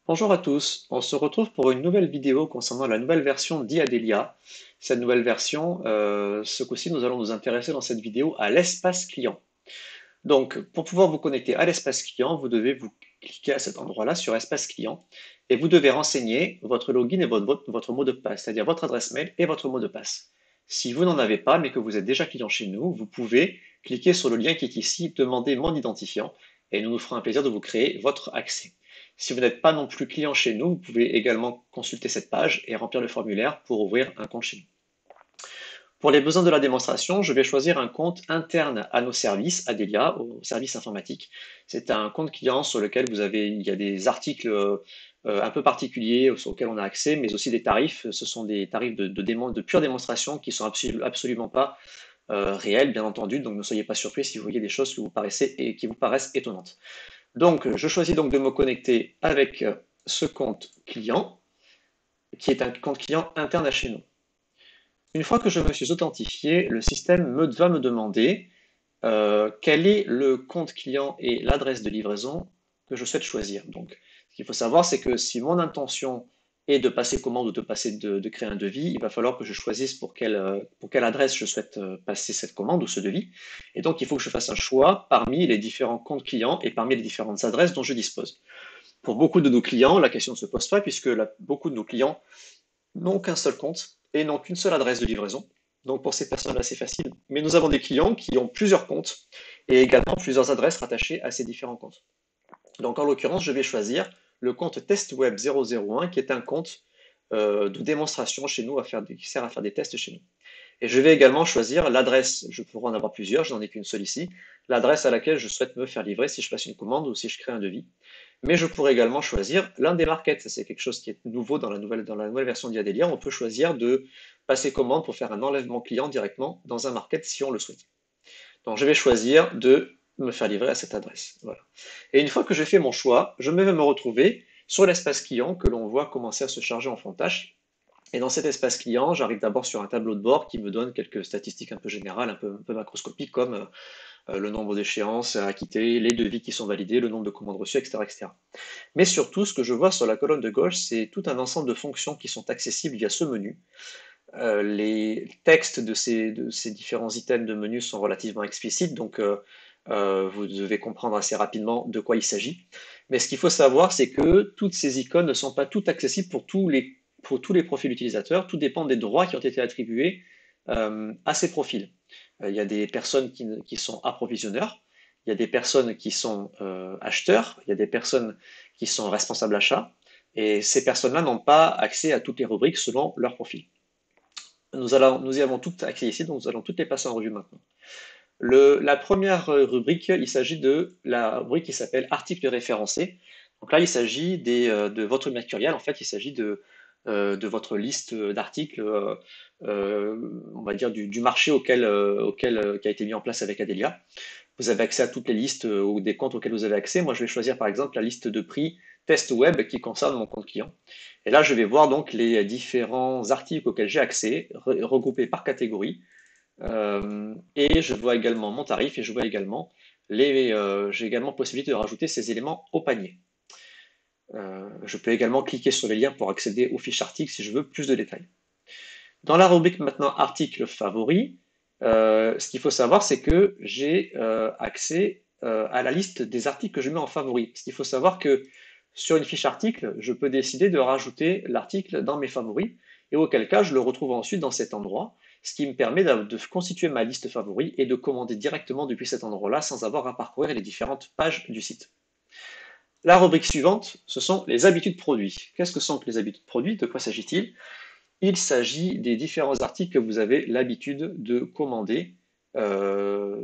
Bonjour à tous, on se retrouve pour une nouvelle vidéo concernant la nouvelle version d'IADELIA. Cette nouvelle version, ce coup-ci, nous allons nous intéresser dans cette vidéo à l'espace client. Donc, pour pouvoir vous connecter à l'espace client, vous devez vous cliquer à cet endroit-là sur espace client et vous devez renseigner votre login et votre mot de passe, c'est-à-dire votre adresse mail et votre mot de passe. Si vous n'en avez pas, mais que vous êtes déjà client chez nous, vous pouvez cliquer sur le lien qui est ici, demander mon identifiant, et nous nous ferons un plaisir de vous créer votre accès. Si vous n'êtes pas non plus client chez nous, vous pouvez également consulter cette page et remplir le formulaire pour ouvrir un compte chez nous. Pour les besoins de la démonstration, je vais choisir un compte interne à nos services, Adelia, au service informatique. C'est un compte client sur lequel il y a des articles un peu particuliers sur lesquels on a accès, mais aussi des tarifs. Ce sont des tarifs de pure démonstration qui sont absolument pas réels, bien entendu. Donc ne soyez pas surpris si vous voyez des choses qui vous paraissent étonnantes. Donc, je choisis donc de me connecter avec ce compte client, qui est un compte client interne à chez nous. Une fois que je me suis authentifié, le système va me demander quel est le compte client et l'adresse de livraison que je souhaite choisir. Donc, ce qu'il faut savoir, c'est que si mon intention est de passer commande ou de créer un devis, il va falloir que je choisisse pour quelle adresse je souhaite passer cette commande ou ce devis. Et donc, il faut que je fasse un choix parmi les différents comptes clients et parmi les différentes adresses dont je dispose. Pour beaucoup de nos clients, la question ne se pose pas puisque beaucoup de nos clients n'ont qu'un seul compte et n'ont qu'une seule adresse de livraison. Donc pour ces personnes-là, c'est facile. Mais nous avons des clients qui ont plusieurs comptes et également plusieurs adresses rattachées à ces différents comptes. Donc en l'occurrence, je vais choisir le compte TestWeb001 qui est un compte de démonstration chez nous qui sert à faire des tests chez nous. Et je vais également choisir l'adresse, je pourrais en avoir plusieurs, je n'en ai qu'une seule ici, l'adresse à laquelle je souhaite me faire livrer si je passe une commande ou si je crée un devis. Mais je pourrais également choisir l'un des markets, ça c'est quelque chose qui est nouveau dans la nouvelle version d'IADELIA, on peut choisir de passer commande pour faire un enlèvement client directement dans un market si on le souhaite. Donc je vais choisir de me faire livrer à cette adresse. Voilà. Et une fois que j'ai fait mon choix, je vais me retrouver sur l'espace client que l'on voit commencer à se charger en fond de tâche. Et dans cet espace client, j'arrive d'abord sur un tableau de bord qui me donne quelques statistiques un peu générales, un peu macroscopiques, comme le nombre d'échéances à acquitter, les devis qui sont validés, le nombre de commandes reçues, etc., etc. Mais surtout, ce que je vois sur la colonne de gauche, c'est tout un ensemble de fonctions qui sont accessibles via ce menu. Les textes de ces différents items de menu sont relativement explicites, donc vous devez comprendre assez rapidement de quoi il s'agit. Mais ce qu'il faut savoir, c'est que toutes ces icônes ne sont pas toutes accessibles pour tous les profils utilisateurs. Tout dépend des droits qui ont été attribués à ces profils. Il y a des personnes qui sont approvisionneurs, il y a des personnes qui sont acheteurs, il y a des personnes qui sont responsables achats, et ces personnes-là n'ont pas accès à toutes les rubriques selon leur profil. Nous y avons toutes accès ici, donc nous allons toutes les passer en revue maintenant. La première rubrique, il s'agit de la rubrique qui s'appelle articles référencés. Donc là, il s'agit de votre mercurial, en fait, il s'agit de votre liste d'articles, on va dire du marché qui a été mis en place avec Adelia. Vous avez accès à toutes les listes ou des comptes auxquels vous avez accès. Moi, je vais choisir par exemple la liste de prix test web qui concerne mon compte client. Et là, je vais voir donc les différents articles auxquels j'ai accès, regroupés par catégorie. Et je vois également mon tarif et je vois également j'ai également possibilité de rajouter ces éléments au panier. Je peux également cliquer sur les liens pour accéder aux fiches articles si je veux plus de détails. Dans la rubrique maintenant articles favoris, ce qu'il faut savoir, c'est que j'ai accès à la liste des articles que je mets en favoris. Ce qu'il faut savoir que sur une fiche article, je peux décider de rajouter l'article dans mes favoris, et auquel cas je le retrouve ensuite dans cet endroit, ce qui me permet de constituer ma liste favoris et de commander directement depuis cet endroit-là sans avoir à parcourir les différentes pages du site. La rubrique suivante, ce sont les habitudes produits. Qu'est-ce que sont que les habitudes produits? De quoi s'agit-il? Il s'agit des différents articles que vous avez l'habitude de commander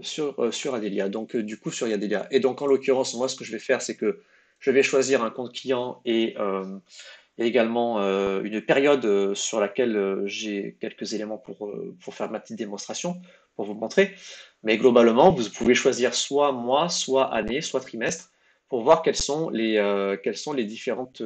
sur Adelia, donc du coup sur Adelia. Et donc en l'occurrence, moi ce que je vais faire, c'est que je vais choisir un compte client et également une période sur laquelle j'ai quelques éléments pour faire ma petite démonstration, pour vous montrer. Mais globalement, vous pouvez choisir soit mois, soit année, soit trimestre, pour voir quelles sont les différentes,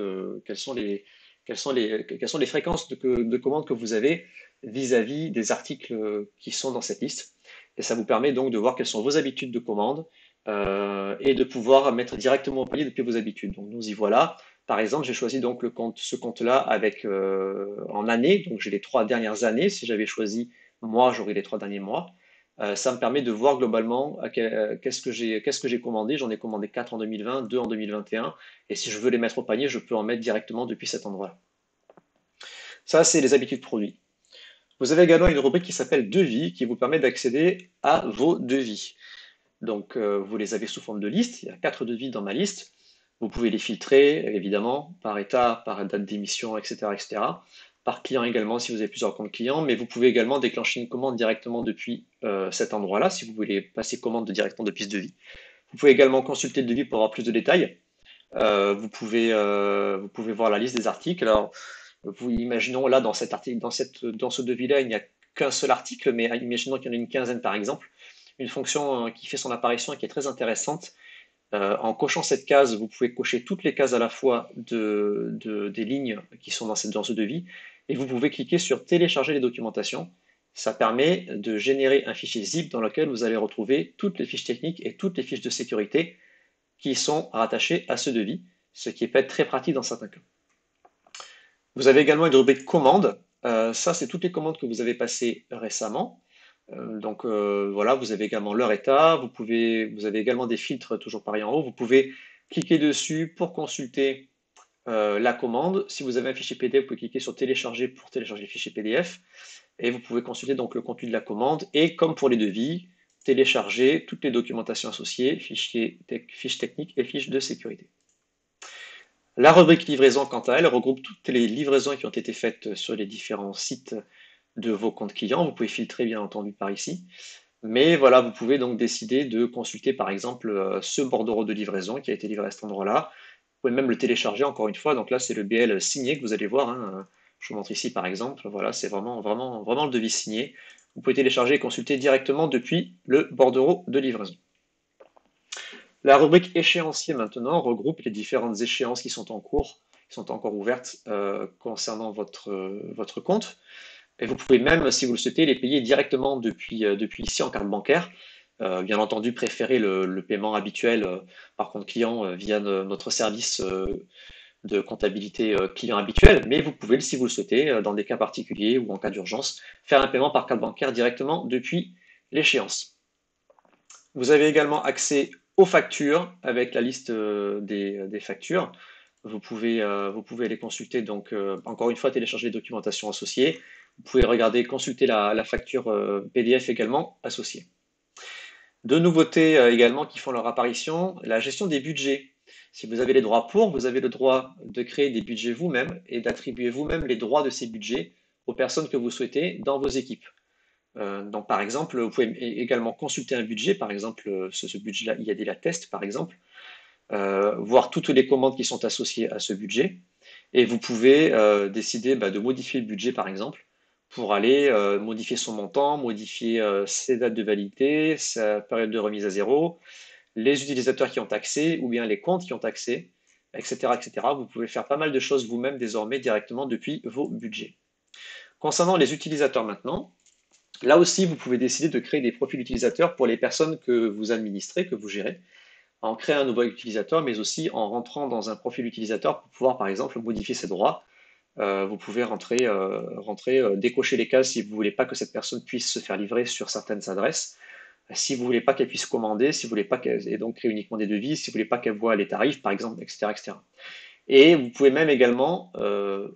quelles sont les fréquences de commandes que vous avez vis-à-vis des articles qui sont dans cette liste. Et ça vous permet donc de voir quelles sont vos habitudes de commande et de pouvoir mettre directement au panier depuis vos habitudes. Donc nous y voilà. Par exemple, j'ai choisi donc ce compte-là avec en année, donc j'ai les 3 dernières années. Si j'avais choisi mois, j'aurais les 3 derniers mois. Ça me permet de voir globalement qu'est-ce que j'ai commandé. J'en ai commandé 4 en 2020, 2 en 2021. Et si je veux les mettre au panier, je peux en mettre directement depuis cet endroit-là. Ça, c'est les habitudes produits. Vous avez également une rubrique qui s'appelle devis qui vous permet d'accéder à vos devis. Donc, vous les avez sous forme de liste. Il y a 4 devis dans ma liste. Vous pouvez les filtrer, évidemment, par état, par date d'émission, etc., etc. Par client également, si vous avez plusieurs comptes clients. Mais vous pouvez également déclencher une commande directement depuis cet endroit-là, si vous voulez passer commande directement depuis ce devis. Vous pouvez également consulter le devis pour avoir plus de détails. Vous pouvez voir la liste des articles. Alors, imaginons là, dans cet article, dans ce devis-là, il n'y a qu'un seul article, mais imaginons qu'il y en a une quinzaine par exemple. Une fonction qui fait son apparition et qui est très intéressante. En cochant cette case, vous pouvez cocher toutes les cases à la fois des lignes qui sont dans ce devis, et vous pouvez cliquer sur télécharger les documentations. Ça permet de générer un fichier zip dans lequel vous allez retrouver toutes les fiches techniques et toutes les fiches de sécurité qui sont rattachées à ce devis, ce qui peut être très pratique dans certains cas. Vous avez également une rubrique commandes. Ça, c'est toutes les commandes que vous avez passées récemment. Donc voilà, vous avez également leur état. Vous avez également des filtres, toujours pareil en haut. Vous pouvez cliquer dessus pour consulter la commande. Si vous avez un fichier PDF, vous pouvez cliquer sur télécharger pour télécharger le fichier PDF. Et vous pouvez consulter donc le contenu de la commande. Et comme pour les devis, télécharger toutes les documentations associées, fiches techniques et fiches de sécurité. La rubrique livraison, quant à elle, regroupe toutes les livraisons qui ont été faites sur les différents sites de vos comptes clients. Vous pouvez filtrer bien entendu par ici. Mais voilà, vous pouvez donc décider de consulter par exemple ce bordereau de livraison qui a été livré à cet endroit-là. Vous pouvez même le télécharger encore une fois. Donc là, c'est le BL signé que vous allez voir, hein. Je vous montre ici par exemple. Voilà, c'est vraiment le devis signé. Vous pouvez télécharger et consulter directement depuis le bordereau de livraison. La rubrique échéancier maintenant regroupe les différentes échéances qui sont en cours, qui sont encore ouvertes concernant votre compte. Et vous pouvez même, si vous le souhaitez, les payer directement depuis ici en carte bancaire. Bien entendu, préférez le paiement habituel par compte client via notre service de comptabilité client habituel, mais vous pouvez, si vous le souhaitez, dans des cas particuliers ou en cas d'urgence, faire un paiement par carte bancaire directement depuis l'échéance. Vous avez également accès aux factures avec la liste des factures. Vous pouvez les consulter, donc encore une fois, télécharger les documentations associées. Vous pouvez regarder, consulter la facture PDF également associée. Deux nouveautés également qui font leur apparition, la gestion des budgets. Si vous avez les droits vous avez le droit de créer des budgets vous-même et d'attribuer vous-même les droits de ces budgets aux personnes que vous souhaitez dans vos équipes. Donc, par exemple, vous pouvez également consulter un budget, par exemple, ce budget-là, il y a des tests, par exemple, voir toutes les commandes qui sont associées à ce budget, et vous pouvez décider de modifier le budget, par exemple, pour aller modifier son montant, modifier ses dates de validité, sa période de remise à zéro, les utilisateurs qui ont accès, ou bien les comptes qui ont accès, etc., etc. Vous pouvez faire pas mal de choses vous-même désormais directement depuis vos budgets. Concernant les utilisateurs maintenant, là aussi, vous pouvez décider de créer des profils utilisateurs pour les personnes que vous administrez, que vous gérez, en créant un nouveau utilisateur, mais aussi en rentrant dans un profil utilisateur pour pouvoir, par exemple, modifier ses droits. Vous pouvez décocher les cases si vous ne voulez pas que cette personne puisse se faire livrer sur certaines adresses, si vous ne voulez pas qu'elle puisse commander, si vous voulez pas qu'elle et donc créer uniquement des devis, si vous ne voulez pas qu'elle voit les tarifs, par exemple, etc., etc. Et vous pouvez même également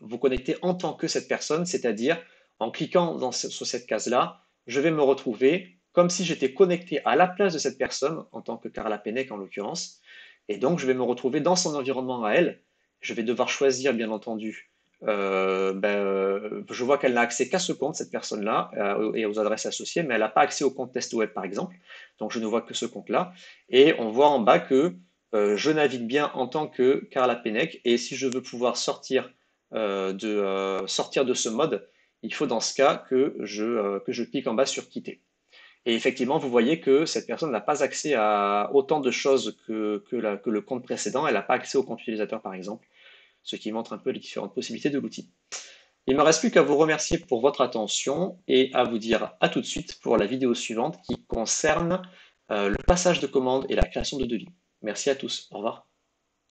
vous connecter en tant que cette personne, c'est-à-dire en cliquant sur cette case-là, je vais me retrouver comme si j'étais connecté à la place de cette personne, en tant que Carla Pennec en l'occurrence, et donc je vais me retrouver dans son environnement à elle. Je vais devoir choisir, bien entendu. Je vois qu'elle n'a accès qu'à ce compte, cette personne-là, et aux adresses associées, mais elle n'a pas accès au compte test web, par exemple. Donc je ne vois que ce compte-là. Et on voit en bas que je navigue bien en tant que Carla Pennec, et si je veux pouvoir sortir de ce mode, il faut dans ce cas que je clique en bas sur quitter. Et effectivement, vous voyez que cette personne n'a pas accès à autant de choses que le compte précédent. Elle n'a pas accès au compte utilisateur, par exemple, ce qui montre un peu les différentes possibilités de l'outil. Il ne me reste plus qu'à vous remercier pour votre attention et à vous dire à tout de suite pour la vidéo suivante qui concerne le passage de commande et la création de devis. Merci à tous. Au revoir.